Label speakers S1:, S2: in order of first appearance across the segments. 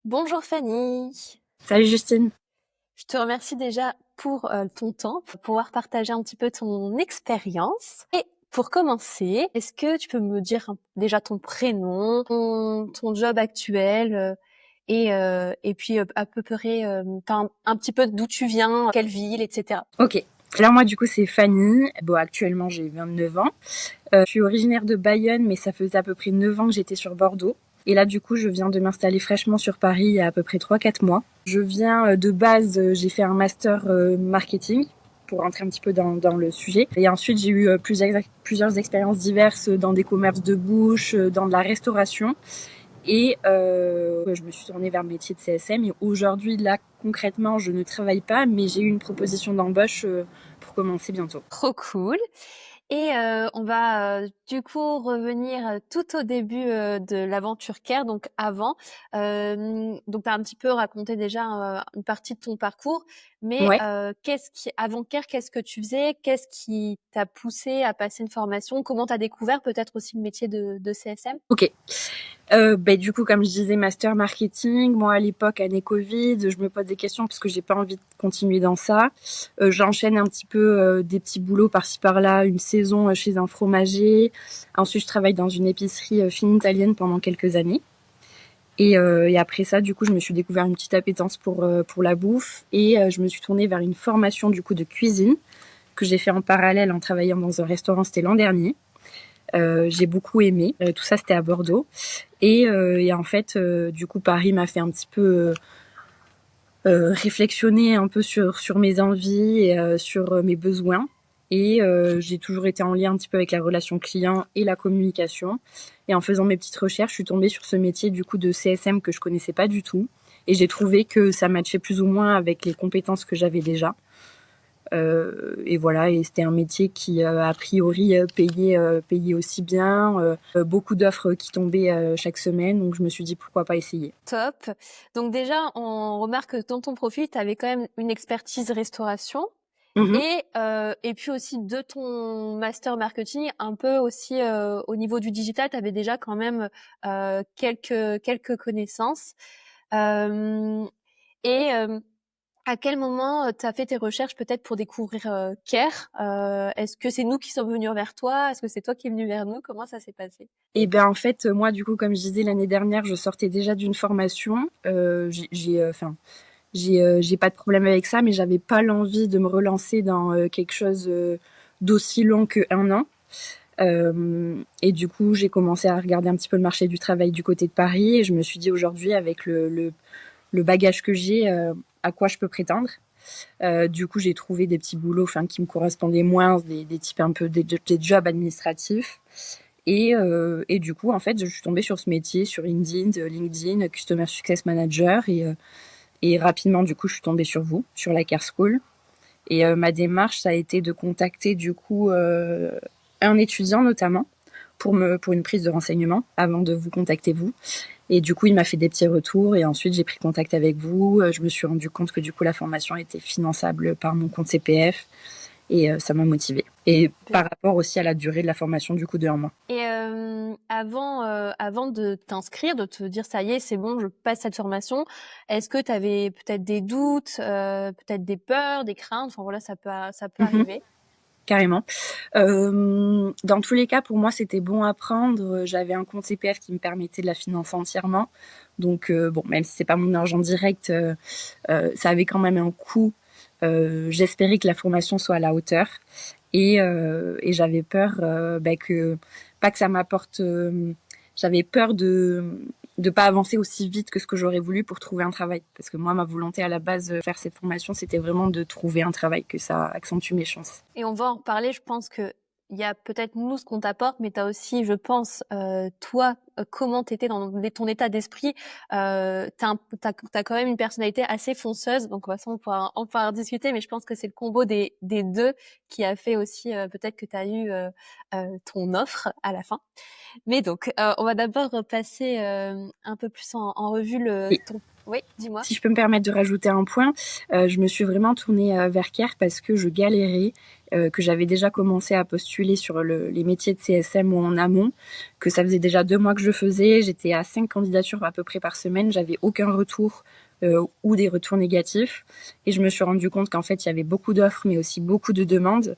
S1: Bonjour Fanny,
S2: Salut Justine.
S1: je te remercie déjà pour ton temps, pour pouvoir partager un petit peu ton expérience. Et pour commencer, est-ce que tu peux me dire déjà ton prénom, ton job actuel et puis à peu près enfin, un petit peu d'où tu viens, quelle ville, etc.
S2: Ok. Alors moi du coup c'est Fanny. Bon actuellement j'ai 29 ans. Je suis originaire de Bayonne mais ça faisait à peu près 9 ans que j'étais sur Bordeaux. Et là du coup je viens de m'installer fraîchement sur Paris il y a à peu près 3-4 mois. Je viens de base, j'ai fait un master marketing pour rentrer un petit peu dans le sujet. Et ensuite j'ai eu plusieurs expériences diverses dans des commerces de bouche, dans de la restauration. Et je me suis tournée vers le métier de CSM. Et aujourd'hui, là, concrètement, je ne travaille pas, mais j'ai eu une proposition d'embauche pour commencer bientôt.
S1: Trop cool. Et on va du coup revenir tout au début de l'aventure Care, donc avant. Donc tu as un petit peu raconté déjà une partie de ton parcours, mais
S2: Ouais.
S1: avant Care, qu'est-ce que tu faisais? Qu'est-ce qui t'a poussé à passer une formation? Comment tu as découvert peut-être aussi le métier de CSM?
S2: Ok. Du coup, comme je disais, master marketing. Moi, à l'époque, année Covid, je me pose des questions parce que j'ai pas envie de continuer dans ça. J'enchaîne un petit peu des petits boulots par-ci par-là, une saison chez un fromager. Ensuite, je travaille dans une épicerie fine italienne pendant quelques années. Et après ça, du coup, je me suis découvert une petite appétence pour la bouffe et je me suis tournée vers une formation du coup de cuisine que j'ai fait en parallèle en travaillant dans un restaurant. C'était l'an dernier. J'ai beaucoup aimé. Tout ça, c'était à Bordeaux. Et en fait, du coup, Paris m'a fait un petit peu réflexionner un peu sur mes envies et sur mes besoins. Et j'ai toujours été en lien un petit peu avec la relation client et la communication. Et en faisant mes petites recherches, je suis tombée sur ce métier du coup de CSM que je connaissais pas du tout. Et j'ai trouvé que ça matchait plus ou moins avec les compétences que j'avais déjà. Et voilà, et c'était un métier qui a priori payait aussi bien, beaucoup d'offres qui tombaient chaque semaine, donc je me suis dit pourquoi pas essayer.
S1: Top. Donc déjà, on remarque que dans ton profil, tu avais quand même une expertise restauration.
S2: Mhm.
S1: Et puis aussi de ton master marketing, un peu aussi au niveau du digital, tu avais déjà quand même quelques connaissances. Euh, et à quel moment tu as fait tes recherches peut-être pour découvrir Care? Est-ce que c'est nous qui sommes venus vers toi? Est-ce que c'est toi qui es venu vers nous? Comment ça s'est passé?
S2: Et ben en fait, moi du coup, comme je disais l'année dernière, je sortais déjà d'une formation. J'ai pas de problème avec ça, mais j'avais pas l'envie de me relancer dans quelque chose d'aussi long que un an. Et du coup, j'ai commencé à regarder un petit peu le marché du travail du côté de Paris et je me suis dit aujourd'hui, avec le bagage que j'ai, à quoi je peux prétendre. Du coup, j'ai trouvé des petits boulots qui me correspondaient moins, des types un peu des jobs administratifs. Et du coup, en fait, je suis tombée sur ce métier sur LinkedIn, Customer Success Manager. Et rapidement, du coup, je suis tombée sur vous, sur la Care School. Et ma démarche, ça a été de contacter du coup un étudiant notamment pour une prise de renseignement avant de vous contacter vous. Et du coup, il m'a fait des petits retours et ensuite j'ai pris contact avec vous. Je me suis rendu compte que du coup la formation était finançable par mon compte CPF et ça m'a motivée. Et par rapport aussi à la durée de la formation du coup de un mois.
S1: Et avant de t'inscrire, de te dire ça y est, c'est bon, je passe cette formation, est-ce que tu avais peut-être des doutes, peut-être des peurs, des craintes? Enfin voilà, ça peut
S2: Mhm.
S1: arriver.
S2: Carrément. Dans tous les cas, pour moi, c'était bon à prendre. J'avais un compte CPF qui me permettait de la financer entièrement. Donc, bon, même si c'est pas mon argent direct, ça avait quand même un coût. J'espérais que la formation soit à la hauteur. Et j'avais peur pas que ça m'apporte. J'avais peur de pas avancer aussi vite que ce que j'aurais voulu pour trouver un travail. Parce que moi, ma volonté à la base de faire cette formation, c'était vraiment de trouver un travail, que ça accentue mes chances.
S1: Et on va en reparler. Je pense que il y a peut-être nous ce qu'on t'apporte, mais tu as aussi, je pense, toi, comment tu étais dans ton état d'esprit. T'as quand même une personnalité assez fonceuse, donc de toute façon, on pourra en discuter, mais je pense que c'est le combo des deux qui a fait aussi peut-être que tu as eu ton offre à la fin. Mais donc, on va d'abord repasser un peu plus en revue
S2: Et
S1: ton Oui, dis-moi.
S2: Si je peux me permettre de rajouter un point, je me suis vraiment tournée vers Care parce que je galérais, que j'avais déjà commencé à postuler sur les métiers de CSM ou en amont, que ça faisait déjà 2 mois que je le faisais, j'étais à 5 candidatures à peu près par semaine, j'avais aucun retour ou des retours négatifs. Et je me suis rendu compte qu'en fait, il y avait beaucoup d'offres, mais aussi beaucoup de demandes.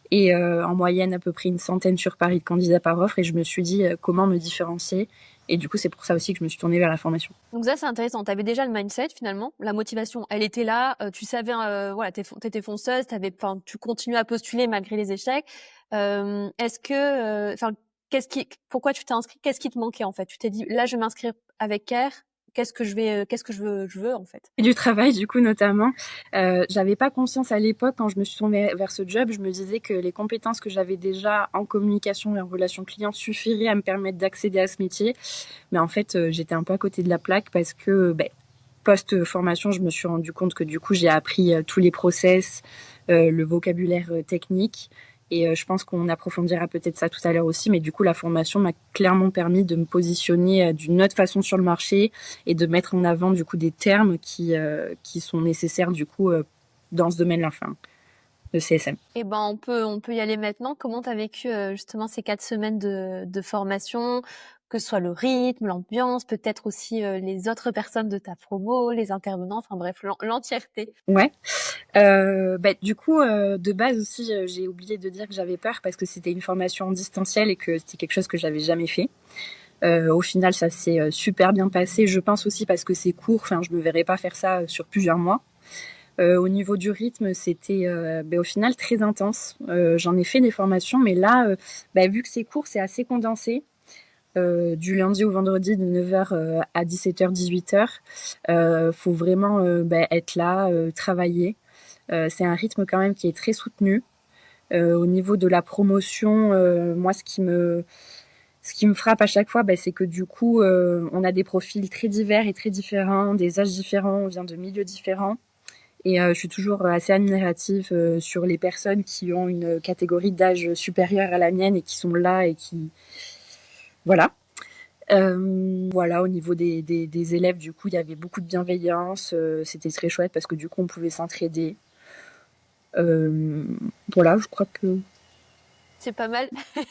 S2: Et en moyenne, à peu près une centaine sur Paris de candidats par offre. Et je me suis dit comment me différencier. Et du coup, c'est pour ça aussi que je me suis tournée vers la formation.
S1: Donc ça, c'est intéressant. Tu avais déjà le mindset finalement, la motivation, elle était là. Tu savais, voilà, t'étais fonceuse, tu continues à postuler malgré les échecs. Est-ce que, pourquoi tu t'es inscrit? Qu'est-ce qui te manquait en fait? Tu t'es dit, là, je vais m'inscrire avec Care. Qu'est-ce que je veux en fait?
S2: Et du travail, du coup, notamment. J'avais pas conscience à l'époque, quand je me suis tournée vers ce job, je me disais que les compétences que j'avais déjà en communication et en relation client suffiraient à me permettre d'accéder à ce métier. Mais en fait, j'étais un peu à côté de la plaque parce que, post-formation, je me suis rendu compte que du coup, j'ai appris tous les process, le vocabulaire technique. Et je pense qu'on approfondira peut-être ça tout à l'heure aussi, mais du coup, la formation m'a clairement permis de me positionner d'une autre façon sur le marché et de mettre en avant du coup des termes qui sont nécessaires du coup dans ce domaine-là, enfin, de CSM.
S1: Eh ben, on peut y aller maintenant. Comment tu as vécu justement ces 4 semaines de formation, que ce soit le rythme, l'ambiance, peut-être aussi les autres personnes de ta promo, les intervenants, enfin bref, l'entièreté.
S2: Ouais. Du coup, de base aussi, j'ai oublié de dire que j'avais peur parce que c'était une formation en distanciel et que c'était quelque chose que j'avais jamais fait. Au final, ça s'est super bien passé. Je pense aussi parce que c'est court. Enfin, je me verrais pas faire ça sur plusieurs mois. Au niveau du rythme, c'était au final très intense. J'en ai fait des formations, mais là, vu que c'est court, c'est assez condensé. Du lundi au vendredi de 9h à 17h, 18h. Faut vraiment être là, travailler. C'est un rythme quand même qui est très soutenu. Au niveau de la promotion, moi, ce qui me frappe à chaque fois, c'est que du coup, on a des profils très divers et très différents, des âges différents, on vient de milieux différents. Et je suis toujours assez admirative sur les personnes qui ont une catégorie d'âge supérieure à la mienne et qui sont là et qui... Voilà. Voilà, au niveau des élèves, du coup, il y avait beaucoup de bienveillance. C'était très chouette parce que du coup, on pouvait s'entraider. Voilà, je crois que...
S1: C'est pas mal.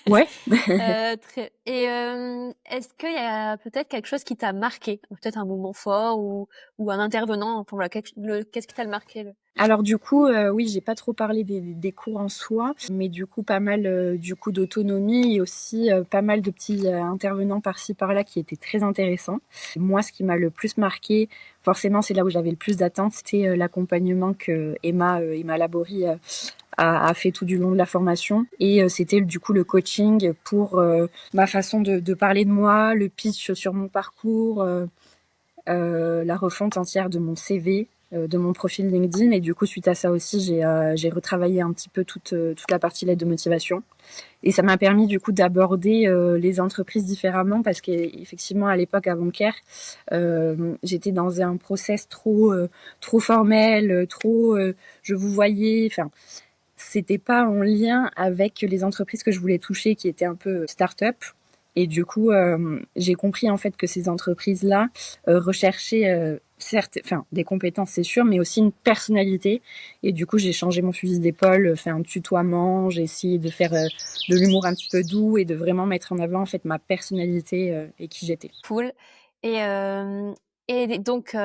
S2: Ouais.
S1: Est-ce qu'il y a peut-être quelque chose qui t'a marqué, peut-être un moment fort ou un intervenant, enfin voilà, qu'est-ce qui t'a marqué?
S2: Alors du coup, oui, j'ai pas trop parlé des cours en soi, mais du coup pas mal du coup d'autonomie et aussi pas mal de petits intervenants par-ci par-là qui étaient très intéressants. Moi, ce qui m'a le plus marqué, forcément, c'est là où j'avais le plus d'attentes, c'était l'accompagnement que Emma Labori a fait tout du long de la formation. Et c'était du coup le coaching pour ma façon de parler de moi, le pitch sur mon parcours, la refonte entière de mon CV, de mon profil LinkedIn. Et du coup, suite à ça aussi, j'ai retravaillé un petit peu toute la partie lettre de motivation. Et ça m'a permis du coup d'aborder les entreprises différemment parce qu'effectivement, à l'époque, avant Care, j'étais dans un process trop formel, je vous voyais... Enfin, c'était pas en lien avec les entreprises que je voulais toucher qui étaient un peu start-up. Et du coup, j'ai compris en fait que ces entreprises-là recherchaient certes, enfin des compétences c'est sûr, mais aussi une personnalité. Et du coup, j'ai changé mon fusil d'épaule, fait un tutoiement, j'ai essayé de faire de l'humour un petit peu doux et de vraiment mettre en avant en fait ma personnalité et qui j'étais.
S1: Cool. Et, donc,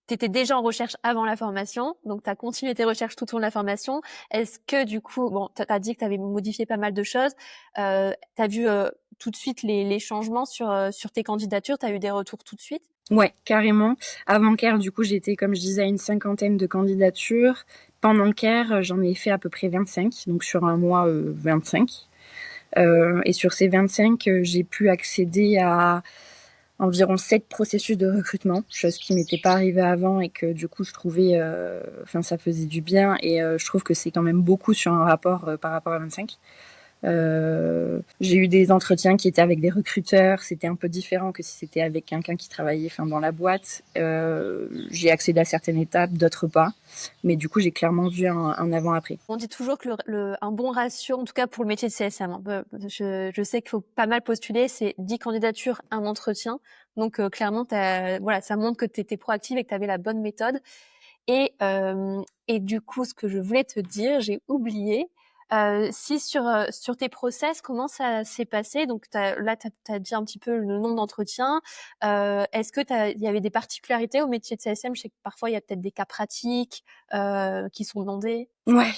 S1: tu étais déjà en recherche avant la formation, donc tu as continué tes recherches tout au long de la formation. Est-ce que du coup, bon, tu as dit que tu avais modifié pas mal de choses, tu as vu tout de suite les changements sur tes candidatures, tu as eu des retours tout de suite?
S2: Ouais, carrément. Avant Care, du coup, j'étais, comme je disais, à une cinquantaine de candidatures. Pendant Care, j'en ai fait à peu près 25, donc sur un mois, 25. Et sur ces 25, j'ai pu accéder à environ 7 processus de recrutement, chose qui m'était pas arrivée avant et que du coup je trouvais, ça faisait du bien et je trouve que c'est quand même beaucoup sur un rapport par rapport à 25. J'ai eu des entretiens qui étaient avec des recruteurs, c'était un peu différent que si c'était avec quelqu'un qui travaillait dans la boîte. J'ai accédé à certaines étapes, d'autres pas. Mais du coup, j'ai clairement vu un avant-après.
S1: On dit toujours que un bon ratio, en tout cas pour le métier de CSM, je sais qu'il faut pas mal postuler, c'est 10 candidatures, un entretien. Donc clairement, voilà, ça montre que tu étais proactive et que tu avais la bonne méthode. Et du coup, ce que je voulais te dire, j'ai oublié, si sur tes process, comment ça s'est passé? Donc là, t'as dit un petit peu le nombre d'entretiens. Est-ce que il y avait des particularités au métier de CSM? Je sais que parfois, il y a peut-être des cas pratiques qui sont demandés.
S2: Ouais,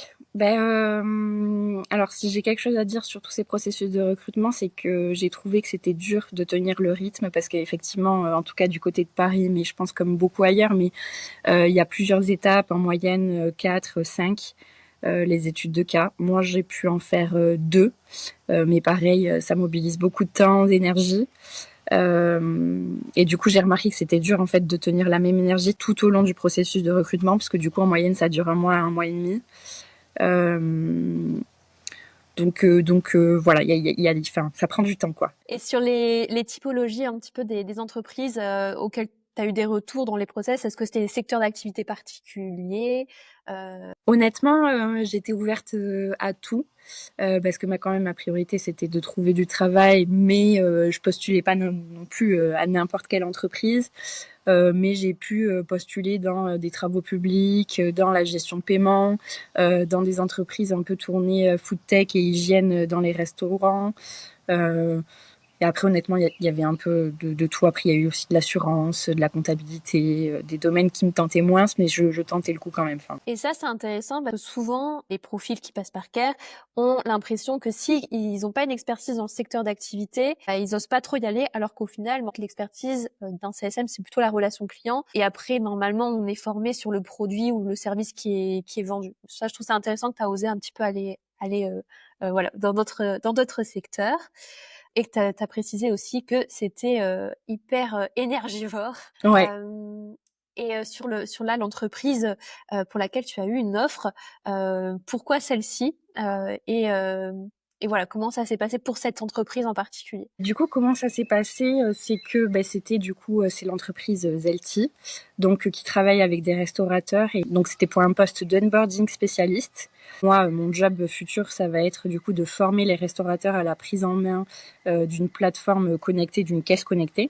S2: alors si j'ai quelque chose à dire sur tous ces processus de recrutement, c'est que j'ai trouvé que c'était dur de tenir le rythme parce qu'effectivement, en tout cas du côté de Paris, mais je pense comme beaucoup ailleurs, mais il y a plusieurs étapes, en moyenne 4, 5, les études de cas. Moi, j'ai pu en faire 2, mais pareil, ça mobilise beaucoup de temps, d'énergie. Et du coup, j'ai remarqué que c'était dur en fait de tenir la même énergie tout au long du processus de recrutement, parce que du coup, en moyenne, ça dure un mois et demi. Donc voilà, enfin, ça prend du temps, quoi.
S1: Et sur les typologies un petit peu des entreprises auxquelles tu as eu des retours dans les process, est-ce que c'était des secteurs d'activité particuliers?
S2: Honnêtement, j'étais ouverte à tout, parce que quand même ma priorité c'était de trouver du travail, mais je postulais pas non plus à n'importe quelle entreprise. Mais j'ai pu postuler dans des travaux publics, dans la gestion de paiement, dans des entreprises un peu tournées food tech et hygiène dans les restaurants. Euh, et après, honnêtement, il y avait un peu de tout. Après, il y a eu aussi de l'assurance, de la comptabilité, des domaines qui me tentaient moins, mais je tentais le coup quand même. Enfin,
S1: Et ça, c'est intéressant parce que souvent, les profils qui passent par CARE ont l'impression que si ils n'ont pas une expertise dans le secteur d'activité, ils osent pas trop y aller, alors qu'au final, l'expertise d'un CSM, c'est plutôt la relation client. Et après, normalement, on est formé sur le produit ou le service qui est vendu. Ça, je trouve ça intéressant que tu as osé un petit peu aller voilà, dans d'autres secteurs. Et que tu as précisé aussi que c'était hyper énergivore.
S2: ouais.
S1: Et sur l'entreprise pour laquelle tu as eu une offre, pourquoi celle-ci et voilà, comment ça s'est passé pour cette entreprise en particulier?
S2: Du coup, comment ça s'est passé? C'est que c'était du coup, c'est l'entreprise Zelti, donc qui travaille avec des restaurateurs, et donc c'était pour un poste d'onboarding spécialiste. Moi, mon job futur, ça va être du coup de former les restaurateurs à la prise en main d'une plateforme connectée, d'une caisse connectée.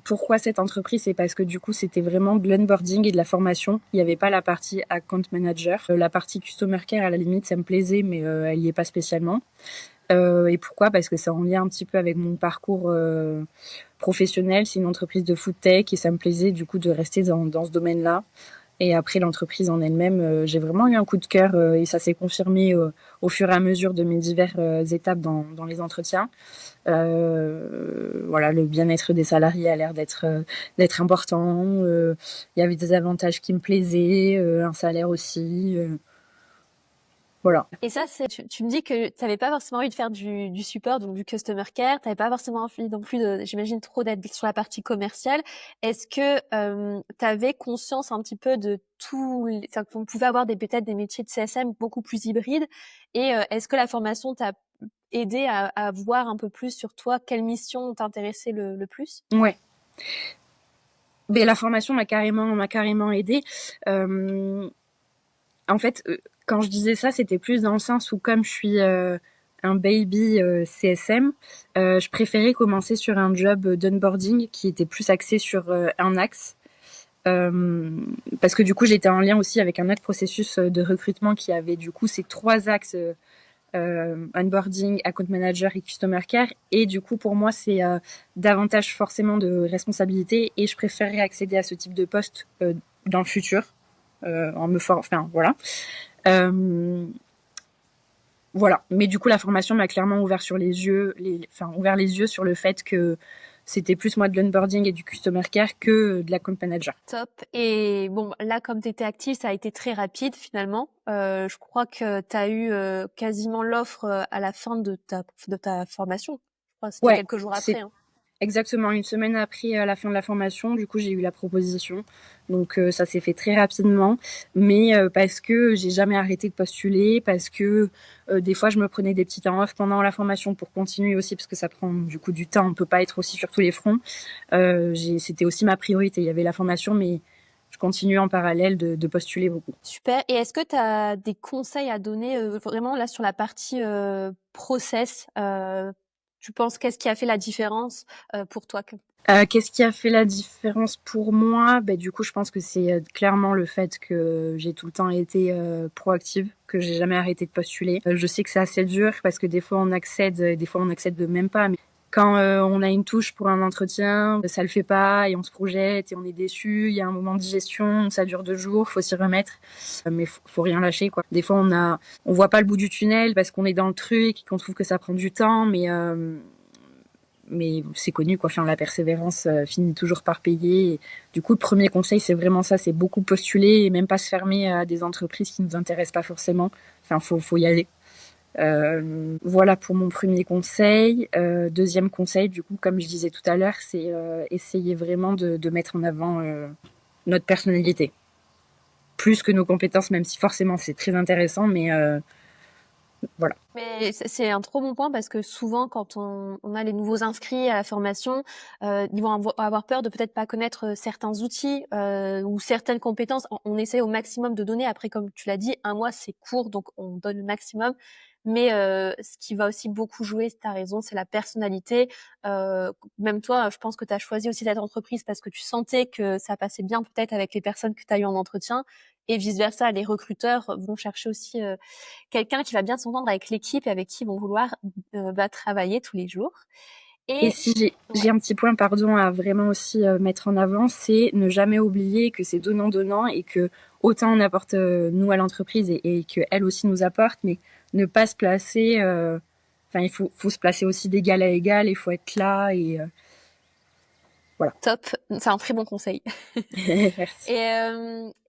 S2: Pourquoi cette entreprise? C'est parce que du coup, c'était vraiment de l'onboarding et de la formation. Il n'y avait pas la partie account manager. La partie customer care, à la limite, ça me plaisait, mais elle n'y est pas spécialement. Et pourquoi? Parce que c'est en lien un petit peu avec mon parcours professionnel. C'est une entreprise de food tech et ça me plaisait du coup de rester dans ce domaine-là. Et après, l'entreprise en elle-même, j'ai vraiment eu un coup de cœur et ça s'est confirmé au fur et à mesure de mes diverses étapes dans les entretiens. Voilà, le bien-être des salariés a l'air d'être important. Il y avait des avantages qui me plaisaient, un salaire aussi. Voilà.
S1: Et ça, tu me dis que tu n'avais pas forcément envie de faire du support, donc du customer care, tu n'avais pas forcément envie non plus j'imagine, trop d'être sur la partie commerciale. Est-ce que tu avais conscience un petit peu de enfin, qu'on pouvait avoir peut-être des métiers de CSM beaucoup plus hybrides? Et est-ce que la formation t'a aidé à voir un peu plus sur toi, quelle mission t'intéressait le plus?
S2: Ouais. Mais la formation m'a carrément aidée. En fait, quand je disais ça, c'était plus dans le sens où comme je suis un baby CSM, je préférais commencer sur un job d'onboarding qui était plus axé sur un axe. Parce que du coup, j'étais en lien aussi avec un autre processus de recrutement qui avait du coup ces 3 axes onboarding, account manager et customer care. Et du coup, pour moi, c'est davantage forcément de responsabilité et je préférerais accéder à ce type de poste dans le futur. Enfin, voilà. Voilà. Mais du coup, la formation m'a clairement ouvert ouvert les yeux sur le fait que c'était plus moi de l'onboarding et du customer care que de la compte manager.
S1: Top. Et bon, là, comme tu étais active, ça a été très rapide finalement. Je crois que tu as eu quasiment l'offre à la fin de ta formation. Je crois que c'était
S2: Ouais,
S1: quelques jours
S2: c'est
S1: après. Hein.
S2: exactement une semaine après la fin de la formation. Du coup, j'ai eu la proposition. Donc, ça s'est fait très rapidement. Mais parce que j'ai jamais arrêté de postuler, parce que des fois, je me prenais des petits temps off pendant la formation pour continuer aussi, parce que ça prend du coup du temps. On peut pas être aussi sur tous les fronts. C'était aussi ma priorité. Il y avait la formation, mais je continue en parallèle de postuler beaucoup.
S1: Super. Et est-ce que tu as des conseils à donner vraiment là sur la partie process tu penses qu'est-ce qui a fait la différence pour toi?
S2: Qu'est-ce qui a fait la différence pour moi? Du coup, je pense que c'est clairement le fait que j'ai tout le temps été proactive, que j'ai jamais arrêté de postuler. Je sais que c'est assez dur parce que des fois on accède, des fois on accède même pas. Mais quand on a une touche pour un entretien, ça le fait pas et on se projette et on est déçu. Il y a un moment de digestion, ça dure 2 jours, faut s'y remettre. Mais faut rien lâcher, quoi. Des fois on voit pas le bout du tunnel parce qu'on est dans le truc et qu'on trouve que ça prend du temps, mais c'est connu, quoi. Enfin, la persévérance finit toujours par payer. Et du coup, le premier conseil, c'est vraiment ça, c'est beaucoup postuler et même pas se fermer à des entreprises qui nous intéressent pas forcément. Enfin, faut y aller. Voilà pour mon premier conseil. Deuxième conseil, du coup, comme je disais tout à l'heure, c'est essayer vraiment de mettre en avant notre personnalité. Plus que nos compétences, même si forcément c'est très intéressant, mais voilà.
S1: Mais c'est un trop bon point parce que souvent, quand on a les nouveaux inscrits à la formation, ils vont avoir peur de peut-être pas connaître certains outils ou certaines compétences. On essaie au maximum de donner. Après, comme tu l'as dit, 1 mois, c'est court, donc on donne le maximum. Mais ce qui va aussi beaucoup jouer, tu as raison, c'est la personnalité. Même toi, je pense que tu as choisi aussi cette entreprise parce que tu sentais que ça passait bien peut-être avec les personnes que tu as eues en entretien. Et vice-versa, les recruteurs vont chercher aussi quelqu'un qui va bien s'entendre avec l'équipe et avec qui ils vont vouloir travailler tous les jours.
S2: Et
S1: Et
S2: si j'ai
S1: ouais,
S2: un petit point, pardon, à vraiment aussi mettre en avant, c'est ne jamais oublier que c'est donnant-donnant et que autant on apporte nous à l'entreprise et qu'elle aussi nous apporte, mais ne pas se placer. Enfin, faut se placer aussi d'égal à égal. Il faut être là et voilà.
S1: top, c'est un très bon conseil.
S2: Merci.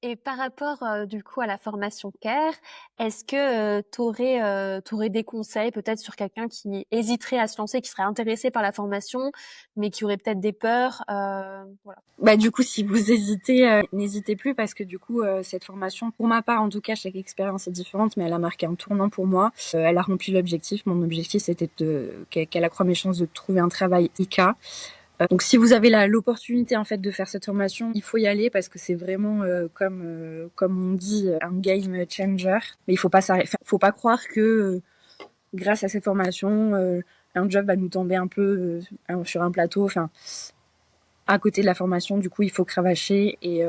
S1: Et par rapport du coup à la formation CARE, est-ce que t'aurais des conseils peut-être sur quelqu'un qui hésiterait à se lancer, qui serait intéressé par la formation, mais qui aurait peut-être des peurs, voilà.
S2: Du coup, si vous hésitez, n'hésitez plus parce que du coup, cette formation, pour ma part, en tout cas, chaque expérience est différente, mais elle a marqué un tournant pour moi. Elle a rempli l'objectif. Mon objectif, c'était qu'elle accroît mes chances de trouver un travail IK. Donc si vous avez l'opportunité en fait de faire cette formation, il faut y aller parce que c'est vraiment comme on dit un game changer. Mais il faut pas s'arrêter, faut pas croire que grâce à cette formation un job va nous tomber un peu sur un plateau. Enfin, à côté de la formation, du coup, il faut cravacher et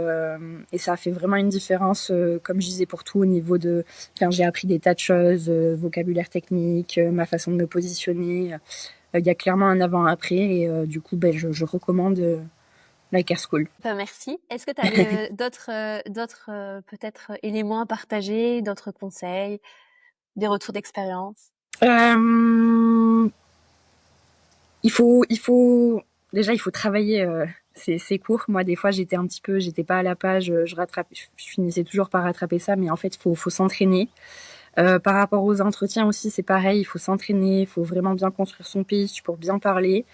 S2: ça a fait vraiment une différence, comme je disais pour tout au niveau de. Enfin, j'ai appris des tas de choses, vocabulaire technique, ma façon de me positionner. Il y a clairement un avant-après et du coup, je recommande la Care School.
S1: Merci. Est-ce que tu as d'autres peut-être éléments à partager, d'autres conseils, des retours d'expérience?
S2: Euh, déjà, il faut travailler c'est court. Moi, des fois, j'étais pas à la page, je finissais toujours par rattraper ça, mais en fait, faut s'entraîner. Par rapport aux entretiens aussi, c'est pareil, il faut s'entraîner, il faut vraiment bien construire son pitch pour bien parler.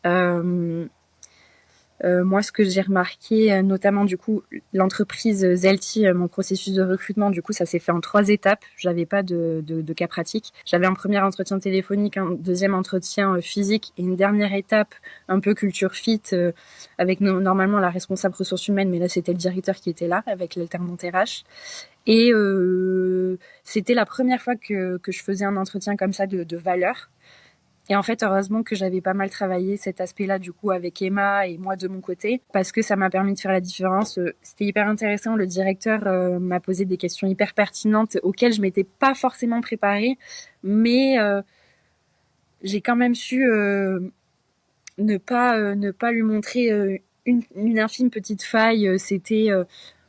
S2: Euh, moi, ce que j'ai remarqué, notamment du coup, l'entreprise Zelti, mon processus de recrutement, du coup, ça s'est fait en 3 étapes. J'avais pas de cas pratique. J'avais un premier entretien téléphonique, un deuxième entretien physique et une dernière étape un peu culture fit avec normalement la responsable ressources humaines, mais là c'était le directeur qui était là avec l'alternante RH. Et c'était la première fois que je faisais un entretien comme ça de valeur. Et en fait, heureusement que j'avais pas mal travaillé cet aspect-là, du coup, avec Emma et moi de mon côté, parce que ça m'a permis de faire la différence. C'était hyper intéressant. Le directeur m'a posé des questions hyper pertinentes auxquelles je m'étais pas forcément préparée, mais j'ai quand même su ne pas lui montrer une infime petite faille. C'était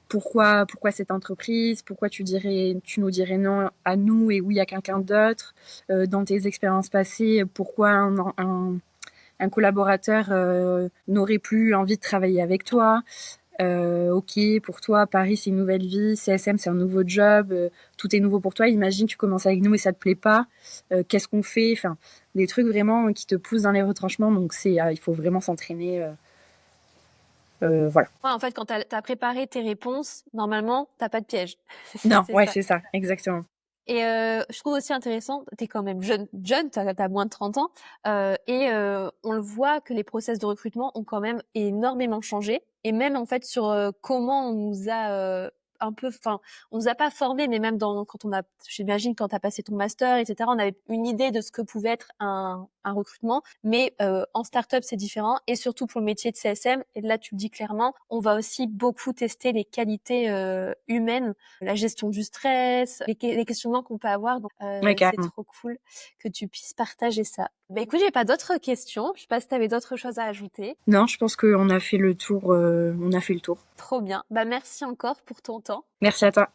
S2: pourquoi cette entreprise, pourquoi tu nous dirais non à nous et oui à quelqu'un d'autre. Dans tes expériences passées, pourquoi un collaborateur n'aurait plus envie de travailler avec toi. Ok, pour toi, Paris, c'est une nouvelle vie, CSM, c'est un nouveau job, tout est nouveau pour toi. Imagine, tu commences avec nous et ça te plaît pas. Qu'est-ce qu'on fait? Enfin, des trucs vraiment qui te poussent dans les retranchements. Donc, il faut vraiment s'entraîner. Voilà.
S1: Ouais, en fait, quand tu as préparé tes réponses, normalement, tu pas de piège.
S2: Non,
S1: C'est
S2: ouais,
S1: ça.
S2: c'est ça, exactement.
S1: Et je trouve aussi intéressant, tu es quand même jeune, tu as moins de 30 ans, on le voit que les process de recrutement ont quand même énormément changé et même en fait sur, comment on nous a, on nous a pas formés, mais même quand j'imagine quand tu as passé ton master et cetera, on avait une idée de ce que pouvait être un recrutement, mais en start-up c'est différent, et surtout pour le métier de CSM. Et là tu le dis clairement, on va aussi beaucoup tester les qualités humaines, la gestion du stress, les questionnements qu'on peut avoir. Donc
S2: Ouais,
S1: c'est
S2: carrément.
S1: trop cool que tu puisses partager ça. Bah écoute, j'ai pas d'autres questions. Je sais pas si tu avais d'autres choses à ajouter.
S2: Non, je pense qu'on a fait le tour. On a fait le tour.
S1: Trop bien. Bah merci encore pour ton temps.
S2: Merci à toi.